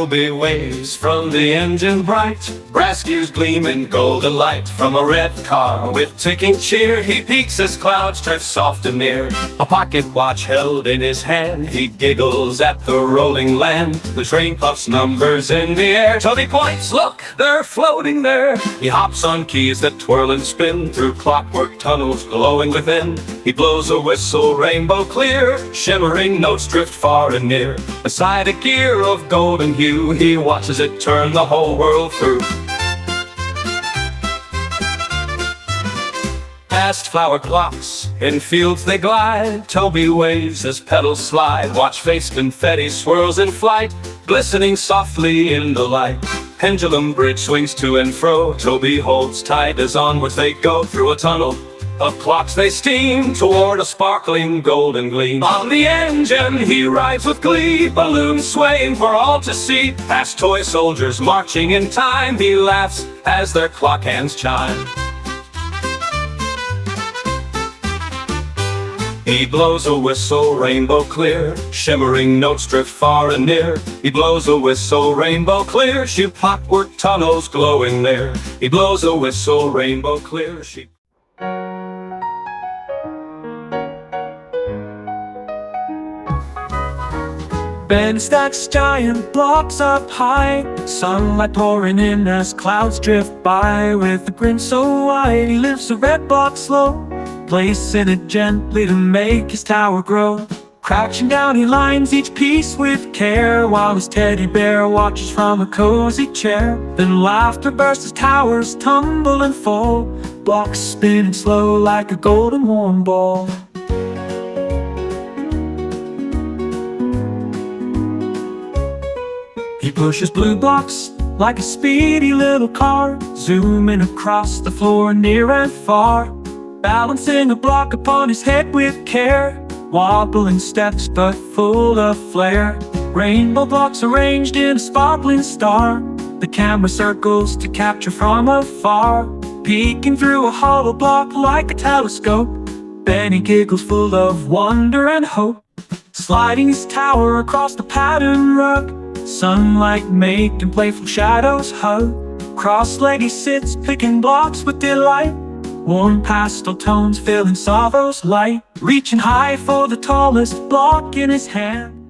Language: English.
Toby waves from the engine bright. Brass gears gleam in golden light. From a red car with ticking cheer, he peeks as clouds drift soft and near. A pocket watch held in his hand, he giggles at the rolling land. The train puffs numbers in the air. Toby points, look, they're floating there. He hops on keys that twirl and spin through clockwork tunnels glowing within. He blows a whistle rainbow clear, shimmering notes drift far and near. Beside a gear of golden hue, he watches it turn the whole world through. Past flower clocks, in fields they glide. Toby waves as petals slide. Watch-faced confetti swirls in flight, glistening softly in the light. Pendulum bridge swings to and fro. Toby holds tight as onwards they go. Through a tunnel of clocks they steam toward a sparkling golden gleam. On the engine he rides with glee, balloons swaying for all to see. Past toy soldiers marching in time, he laughs as their clock hands chime. He blows a whistle rainbow clear, shimmering notes drift far and near. He blows a whistle rainbow clear, shoot clockwork tunnels glowing there. He blows a whistle rainbow clear, Ben stacks giant blocks up high, sunlight pouring in as clouds drift by. With a grin so wide, he lifts a red block slow, placing it gently to make his tower grow. Crouching down, he lines each piece with care, while his teddy bear watches from a cozy chair. Then laughter bursts as towers tumble and fall, blocks spinning slow like a golden warm ball. He pushes blue blocks like a speedy little car, zooming across the floor near and far. Balancing a block upon his head with care, wobbling steps but full of flair. Rainbow blocks arranged in a sparkling star, the camera circles to capture from afar. Peeking through a hollow block like a telescope, Benny giggles full of wonder and hope. Sliding his tower across the patterned rug, sunlight making playful shadows hug. Cross-legged he sits, picking blocks with delight, warm pastel tones filling sorrow's light. Reaching high for the tallest block in his hand,